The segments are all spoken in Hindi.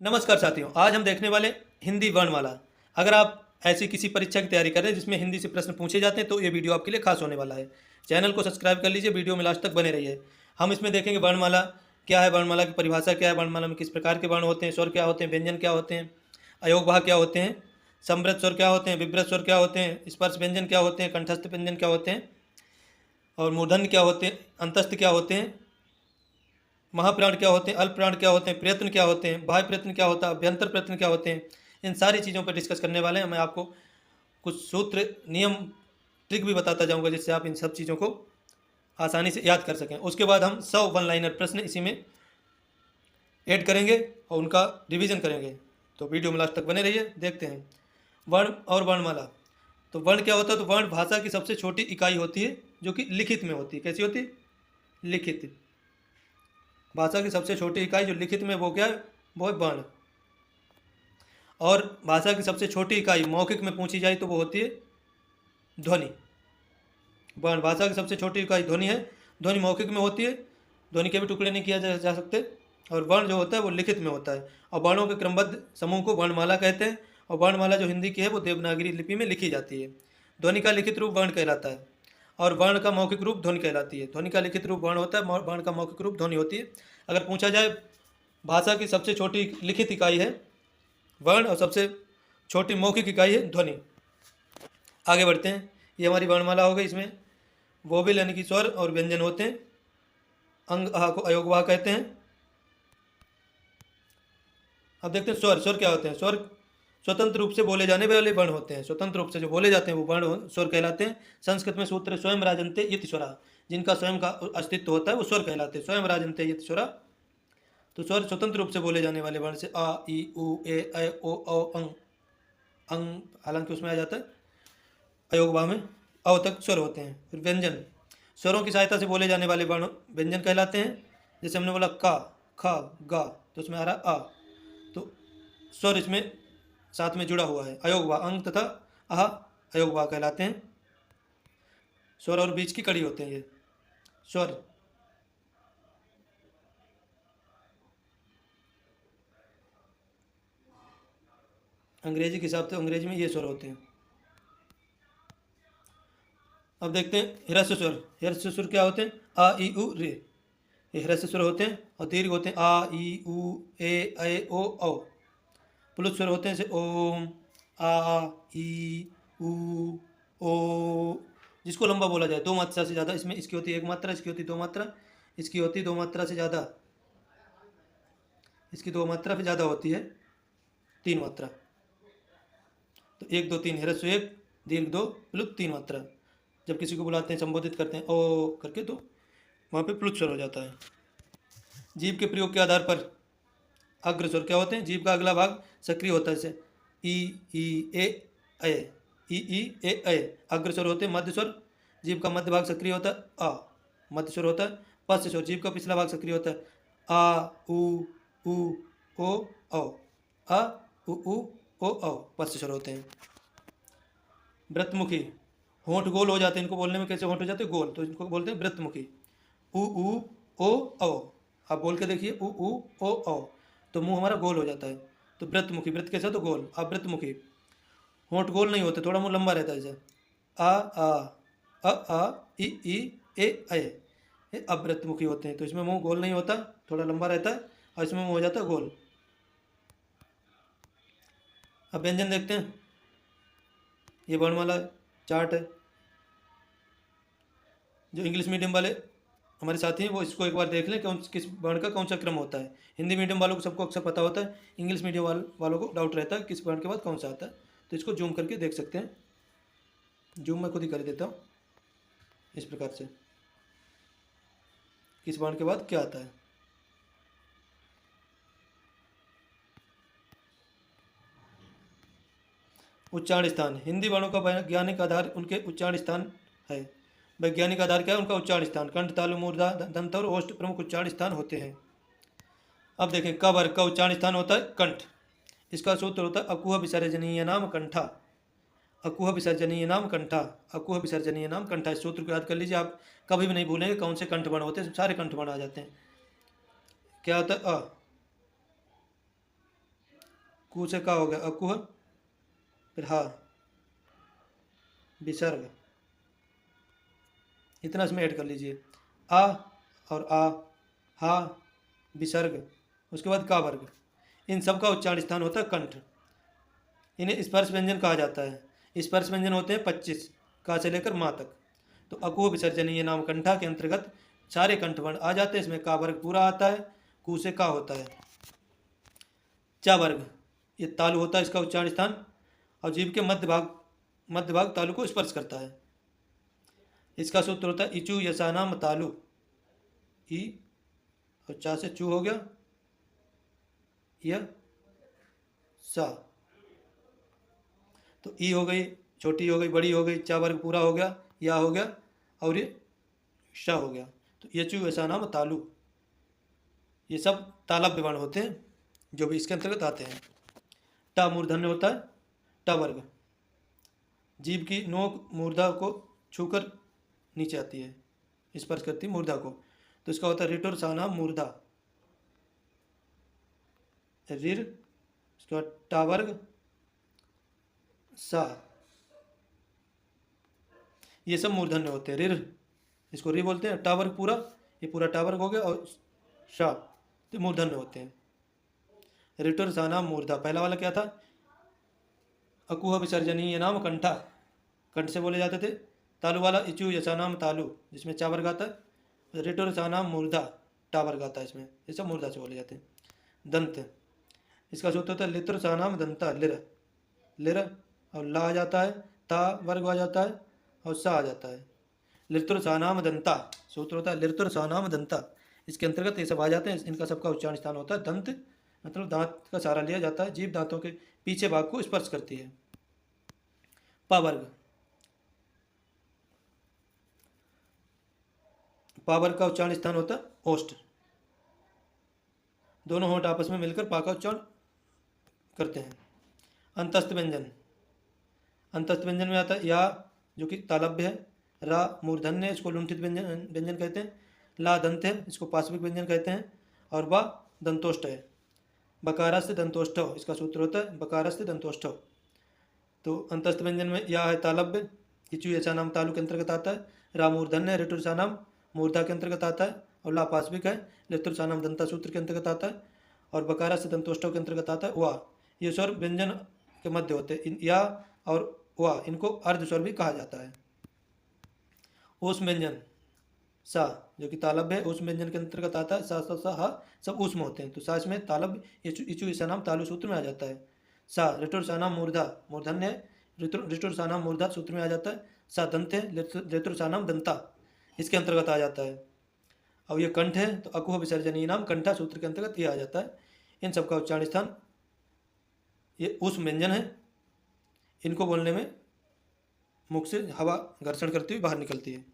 नमस्कार साथियों, आज हम देखने वाले हिंदी वर्णमाला। अगर आप ऐसी किसी परीक्षा की तैयारी कर रहे हैं जिसमें हिंदी से प्रश्न पूछे जाते हैं तो ये वीडियो आपके लिए खास होने वाला है। चैनल को सब्सक्राइब कर लीजिए, वीडियो में लास्ट तक बने रहिए। हम इसमें देखेंगे वर्णमाला क्या है, वर्णमाला की परिभाषा क्या है, वर्णमाला में किस प्रकार के वर्ण होते हैं, स्वर क्या होते हैं, व्यंजन क्या होते हैं, अयोगवाह क्या होते हैं, समृद्ध स्वर क्या होते हैं, विभ्रत स्वर क्या होते हैं, स्पर्श व्यंजन क्या होते हैं, कंठस्थ व्यंजन क्या होते हैं और मूर्धन्य क्या होते हैं, अंतस्थ क्या होते हैं, महाप्राण क्या होते हैं, अल्प प्राण क्या होते हैं, प्रयत्न क्या होते हैं, बाह्य प्रयत्न क्या होता है, अभ्यंतर प्रयत्न क्या होते हैं। इन सारी चीज़ों पर डिस्कस करने वाले हैं। मैं आपको कुछ सूत्र, नियम, ट्रिक भी बताता जाऊंगा जिससे आप इन सब चीज़ों को आसानी से याद कर सकें। उसके बाद हम 100 वन लाइनर प्रश्न इसी में ऐड करेंगे और उनका रिवीजन करेंगे। तो वीडियो में लास्ट तक बने रहिए। देखते हैं वर्ण और वर्णमाला। तो वर्ण क्या होता है? तो वर्ण भाषा की सबसे छोटी इकाई होती है जो कि लिखित में होती है। कैसी होती है? लिखित। भाषा की सबसे छोटी इकाई जो लिखित में, वो क्या है? वो है वर्ण। और भाषा की सबसे छोटी इकाई मौखिक में पूछी जाए तो वो होती है ध्वनि। वर्ण भाषा की सबसे छोटी इकाई ध्वनि है। ध्वनि मौखिक में होती है, ध्वनि के भी टुकड़े नहीं किया जा सकते। और वर्ण जो होता है वो लिखित में होता है। और वर्णों के क्रमबद्ध समूह को वर्णमाला कहते हैं। और वर्णमाला जो हिंदी की है वो देवनागरी लिपि में लिखी जाती है। ध्वनि का लिखित रूप वर्ण कहलाता है और वर्ण का मौखिक रूप ध्वनि कहलाती है। ध्वनि का लिखित रूप वर्ण होता है, वर्ण का मौखिक रूप ध्वनि होती है। अगर पूछा जाए भाषा की सबसे छोटी लिखित इकाई है वर्ण और सबसे छोटी मौखिक इकाई है ध्वनि। आगे बढ़ते हैं। ये हमारी वर्णमाला हो गई। इसमें वोवेल यानी कि स्वर और व्यंजन होते हैं। अंग आह को अयोगवाह कहते हैं। अब देखते हैं स्वर। स्वर क्या होते हैं? स्वर स्वतंत्र रूप से बोले जाने वाले वर्ण होते हैं। स्वतंत्र रूप से जो बोले जाते हैं वो वर्ण स्वर कहलाते हैं। संस्कृत में सूत्र स्वयं राजन्ते इति स्वरा, जिनका स्वयं का अस्तित्व होता है वो स्वर कहलाते हैं। स्वयं राजन्ते इति स्वरा। तो स्वर स्वतंत्र रूप से बोले जाने वाले वर्ण से आ, ई, उ, ए, ऐ, ओ, औ, अंग। अंग हालांकि उसमें आ जाता है अयोगवाह में अव तक स्वर होते हैं। फिर व्यंजन स्वरों की सहायता से बोले जाने वाले वर्ण व्यंजन कहलाते हैं। जैसे हमने बोला का, खा, गा, तो उसमें आ रहा आ, तो स्वर इसमें साथ में जुड़ा हुआ है। अयोगवाह अंग तथा आह अयोगवाह कहलाते हैं। स्वर और बीच की कड़ी होते हैं ये स्वर। अंग्रेजी के हिसाब से अंग्रेजी में ये स्वर होते हैं। अब देखते हैं ह्रस्व स्वर। ह्रस्व स्वर क्या होते हैं? आ, ई, उ, रे। ये ह्रस्व स्वर होते हैं। और दीर्घ होते हैं आ, ई, उ, ए, ऐ, ओ, औ। प्लुत स्वर होते हैं जैसे ओम, आ, ई, उ, ओ। जिसको लंबा बोला जाए, दो मात्रा से ज़्यादा इसमें इसकी होती है एक मात्रा, इसकी होती दो मात्रा, इसकी होती दो मात्रा से ज़्यादा, इसकी दो मात्रा फिर ज़्यादा होती है तीन मात्रा। तो एक, दो, तीन ह्रस्व एक, दीर्घ दो, प्लुत तीन मात्रा। जब किसी को बुलाते हैं, संबोधित करते हैं ओ करके, तो वहाँ पे प्लुत स्वर हो जाता है। जीभ के प्रयोग के आधार पर अग्रस्वर क्या होते हैं? जीभ का अगला भाग सक्रिय होता है। जैसे ई, ए, ऐ, ई, ए, ऐ अग्रस्वर होते हैं। मध्य स्वर जीभ का मध्य भाग सक्रिय होता है आ, मध्य स्वर होता है। पश्च स्वर जीभ का पिछला भाग सक्रिय होता है आ, उ, ओ, औ। आ, उ, ओ, औ पश्च स्वर होते हैं। व्रतमुखी होंठ गोल हो जाते हैं। इनको बोलने में कैसे होंठ हो जाते हैं? गोल, तो इनको बोलते हैं व्रतमुखी। उ, ओ, औ। आप बोल के देखिए उ, ओ, औ, तो मुंह हमारा गोल हो जाता है। तो व्रतमुखी, व्रत कैसा? तो गोल। अब व्रतमुखी होंठ गोल नहीं होते, थोड़ा मुंह लंबा रहता है। जैसे आ, ई, ए, ऐ, ये अव्रतमुखी होते हैं। तो इसमें मुंह गोल नहीं होता, थोड़ा लंबा रहता है और इसमें मुंह हो जाता है गोल। अब व्यंजन देखते हैं। ये वर्णमाला चार्ट है। जो इंग्लिश मीडियम वाले हमारे साथी हैं वो इसको एक बार देख लें कौन किस वर्ण का कौन सा क्रम होता है। हिंदी मीडियम वालों को सबको अक्सर पता होता है, इंग्लिश मीडियम वालों को डाउट रहता है किस वर्ण के बाद कौन सा आता है। तो इसको जूम करके देख सकते हैं। जूम मैं खुद ही कर देता हूँ इस प्रकार से, किस वर्ण के बाद क्या आता है। उच्चारण स्थान। हिंदी वर्णों का वैज्ञानिक आधार उनके उच्चारण स्थान है। वैज्ञानिक आधार क्या है? उनका उच्चारण स्थान। कंठ, तालु, मूर्धा, दंत और ओष्ठ प्रमुख उच्चारण स्थान होते हैं। अब देखें क वर्ग का उच्चारण स्थान होता है कंठ। इसका सूत्र होता है अकुह विसर्जनीय नाम कंठा। अकुह विसर्जनीय नाम कंठा। अकुह विसर्जनीय नाम कंठा। इस सूत्र को याद कर लीजिए, आप कभी भी नहीं भूलेंगे कौन से कंठ वर्ण होते हैं। सारे कंठ वर्ण आ जाते हैं। क्या होता है? अ, कू से का हो गया अकुह, फिर हा विसर्ग, इतना इसमें ऐड कर लीजिए। आ और आ, हा विसर्ग, उसके बाद का वर्ग, इन सब का उच्चारण स्थान होता है कंठ। इन्हें स्पर्श व्यंजन कहा जाता है। स्पर्श व्यंजन होते हैं 25 का से लेकर माँ तक। तो अकुह विसर्जनीय नाम कंठा के अंतर्गत सारे कंठवर्ण आ जाते हैं। इसमें का वर्ग पूरा आता है, कू से का होता है। चा वर्ग, ये तालु होता है इसका उच्चारण स्थान, और जीभ के मध्य भाग तालु को स्पर्श करता है। इसका सूत्र होता है इचु यसानाम तालु, ई और चा से चू हो गया, य सा, तो ई हो गई, छोटी हो गई, बड़ी हो गई, चा वर्ग पूरा हो गया, या हो गया, और ये श हो गया। तो यचु ऐसा नाम तालु, ये सब तालव्य वर्ण होते हैं जो भी इसके अंतर्गत आते हैं। टा मूर्धन्य होता है, टा वर्ग, जीभ की नोक मूर्धा को छूकर नीचे आती है, स्पर्श करती है मूर्धा को, तो इसका होता है रिटुर साना मूर्धा, रिर, उसके बाद टा वर्ग सा, ये सब मूर्धन्य होते हैं। रिर, इसको रि बोलते हैं। टा वर्ग पूरा, ये पूरा टा वर्ग हो गया, और शा तो मूर्धन्य होते हैं। रिटुर साना मूर्धा, पहला वाला क्या था, अकुह विसर्जनीय नाम कंठा, कंठ से बोले जाते थे। तालु वाला इचु यसानाम तालु, जिसमें चा वर्ग आता है। रिटुर सानाम मूर्धा, टा वर्ग आता है इसमें, ये सब मूर्धा से बोले जाते हैं। दंत, इसका सूत्र होता है लित्र सानाम दंता, लिर, लिर और ला आ जाता है, ता वर्ग आ जाता है, और सा आ जाता है। लितुर सानाम दंता, सूत्र होता है लितुर सानाम दंता, इसके अंतर्गत ये सब आ जाते हैं। इनका सबका उच्चारण स्थान होता है दंत, मतलब दांत का सहारा लिया जाता है, जीभ दांतों के पीछे भाग को स्पर्श करती है। पा वर्ग, पा वर्ग का उच्चारण स्थान होता है ओष्ठ, दोनों होंठ आपस में मिलकर पा का उच्चारण करते हैं। अंतस्थ व्यंजन, अंतस्थ व्यंजन में आता है या, जो कि तालव्य है। रा मूर्धन्य है, इसको लुंठित व्यंजन कहते हैं। ला दंत है, इसको पार्श्विक व्यंजन कहते हैं। और वा दंतोष्ठ है। बकारस्थ दंतोष्ठव, इसका सूत्र होता है बकारस्थ दंतोष्ठव। तो अंतस्थ व्यंजन में या है तालव्य, इचु ऐसा नाम तालु के अंतर्गत आता है। रा मूर्धन्य है, रिटुर सा नाम मूर्धा के अंतर्गत आता है। और ला पार्श्विक है, लितुर सा नाम दंता सूत्र के अंतर्गत आता है। और बकारस्थ दंतोष्ठव के अंतर्गत आता है। वा, ये स्वर व्यंजन के मध्य होते हैं। या और वा, इनको अर्ध स्वर भी कहा जाता है। ऊष्म व्यंजन, सा जो कि तालव्य है, ऊष्म व्यंजन के अंतर्गत आता है। सा सा सा हा सब ऊष्म होते हैं, तो सा इसमें तालव्य इचु ईसा नाम तालु सूत्र में आ जाता है। सा रिटुर सा नाम मूर्धा, मूर्धन्य है, रिटुर सा नाम मूर्धा सूत्र में आ जाता है। सा दंत है, रिटुर सा नाम दंता इसके अंतर्गत आ जाता है। अब ये कंठ है, तो अकुह विसर्जनीय नाम कंठा सूत्र के अंतर्गत ये आ जाता है। इन सबका उच्चारण स्थान, ये ऊष्म व्यंजन है, इनको बोलने में मुख से हवा घर्षण करती हुई बाहर निकलती है।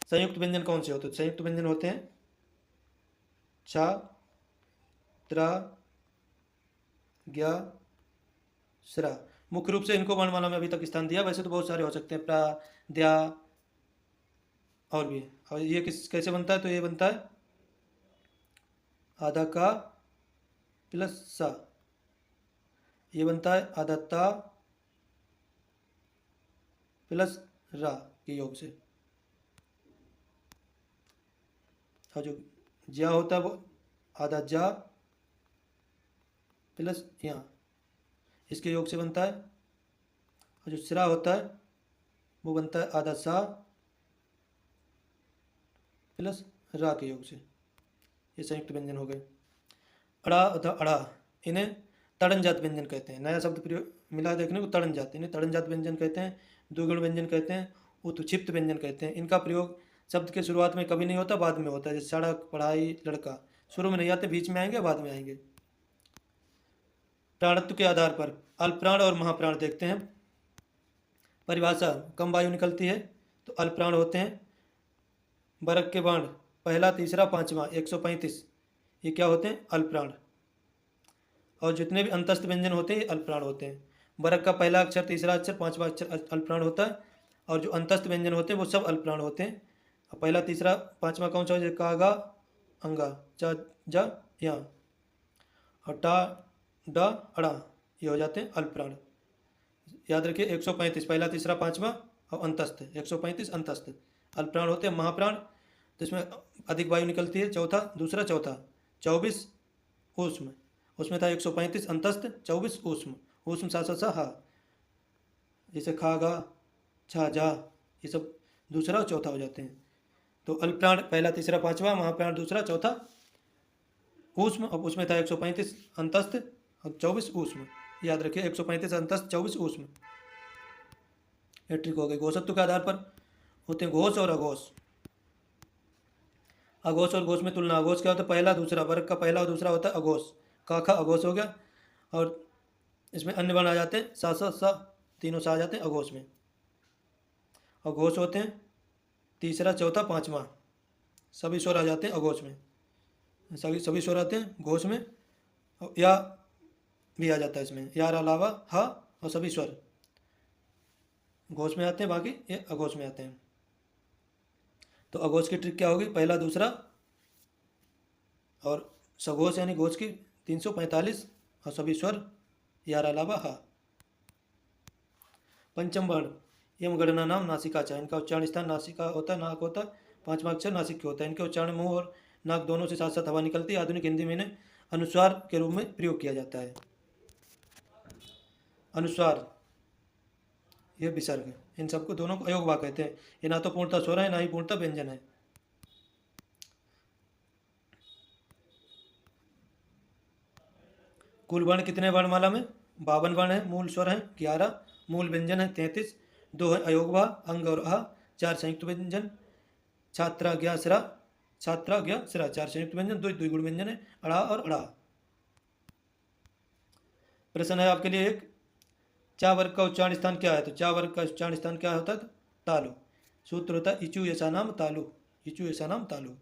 संयुक्त व्यंजन कौन से होते हैं? संयुक्त व्यंजन होते हैं छा, त्रा, ज्ञा, श्रा। मुख्य रूप से इनको वर्णमाला में अभी तक स्थान दिया, वैसे तो बहुत सारे हो सकते हैं, प्रा, द्या और भी। और ये कैसे बनता है? तो ये बनता है आधा का प्लस सा, ये बनता है आधा ता प्लस रा के योग से। और जो ज्या होता है वो आधा जा प्लस यहाँ, इसके योग से बनता है। और जो सिरा होता है वो बनता है आधा सा प्लस रा के योग से। ये संयुक्त व्यंजन हो गए। अड़ा तथा अड़ा, इन्हें तड़नजात व्यंजन कहते हैं। नया शब्द प्रयोग मिला देखने को, तड़नजात, इन्हें तड़नजात व्यंजन कहते हैं, द्विगुण व्यंजन कहते हैं, उत्क्षिप्त व्यंजन कहते हैं। इनका प्रयोग शब्द के शुरुआत में कभी नहीं होता, बाद में होता है। जैसे सड़क, पढ़ाई, लड़का, शुरू में नहीं आते, बीच में आएंगे, बाद में आएंगे। प्राणत्व के आधार पर अल्पप्राण और महाप्राण देखते हैं। परिभाषा, कम वायु निकलती है तो अल्पप्राण होते हैं। बरक के बाण, पहला, तीसरा, पांचवा, 135, ये क्या होते हैं? अल्पप्राण। और जितने भी अंतस्थ व्यंजन होते हैं ये अल्पप्राण होते हैं। बरक का पहला अक्षर, तीसरा अक्षर, पांचवा अक्षर अल्पप्राण होता है। और जो अंतस्थ व्यंजन होते हैं वो सब अल्पप्राण होते हैं। पहला, तीसरा, पांचवा कौन सा हो? का, गा, अंगा, जा, जा, या। और टा, ड अड़ा, ये हो जाते हैं अल्पप्राण। याद रखिए 135 पहला तीसरा पांचवा और अंतस्थ 135 अंतस्थ। अल्पप्राण होते हैं महाप्राण, तो इसमें अधिक वायु निकलती है, चौथा दूसरा चौथा। 24 ऊष्म, उसमें था 135 अंतस्थ, 24 ऊष्म। ऊष्म सा सा सा हा, जैसे खा गा छा जा, ये सब दूसरा और चौथा हो जाते हैं। तो अल्पप्राण पहला तीसरा पांचवा, महाप्राण दूसरा चौथा ऊष्म। अब उसमें था 135 अंतस्थ और 24 ऊष्म। याद रखिए 135 अंतस्थ 24 ऊष्म। ये ट्रिक हो गई। घोषत्व के आधार पर होते हैं घोष और अघोष। अघोष और घोष में तुलना। अघोष क्या होता है? पहला दूसरा, वर्ग का पहला और दूसरा होता है अघोष। का खा अघोष हो गया, और इसमें अन्य वर्ण आ जाते हैं, सा सा सा, तीनों सा आ जाते हैं अघोष में। और घोष होते हैं तीसरा चौथा पांचवा, सभी स्वर आ जाते हैं अघोष में। सभी स्वर आते हैं घोष में, और या भी आ जाता है इसमें, यार अलावा हा, और सभी स्वर घोष में आते हैं, बाकी ये अघोष में आते हैं। तो अघोष की ट्रिक क्या होगी? पहला दूसरा और सघोष यानी घोष की 345 और सभी स्वर यार अलावा हा। पंचम वर्ण यम गणना नाम नासिका चा, इनका उच्चारण स्थान नासिका होता है, नाक होता है, पांचवा अक्षर नासिक होता है। इनके उच्चारण मुंह और नाक दोनों से साथ साथ हवा निकलती है। आधुनिक हिंदी में इन्हें अनुस्वार के रूप में प्रयोग किया जाता है। अनुस्वार ये विसर्ग है, इन सबको दोनों को अयोग वाक्य कहते हैं। ये ना तो पूर्णतः स्वर है, ना ही पूर्णतः व्यंजन है। कुल वर्ण कितने वर्णमाला में? 52 वर्ण है। मूल स्वर है 11, मूल व्यंजन है 33, 2 है अयोगवा अंग और अ, 4 संयुक्त व्यंजन, छात्रा ज्ञा सिरा, छात्रा ज्ञा सिरा 4 संयुक्त व्यंजन, 2 द्विगुण व्यंजन है, अड़ा और अड़ा। प्रश्न है आपके लिए एक, चा वर्ग का उच्चारण स्थान क्या है? तो चा वर्ग का उच्चारण स्थान क्या होता है? तालु। सूत्र होता है इचु ऐसा नाम तालु, इचु ऐसा नाम तालु।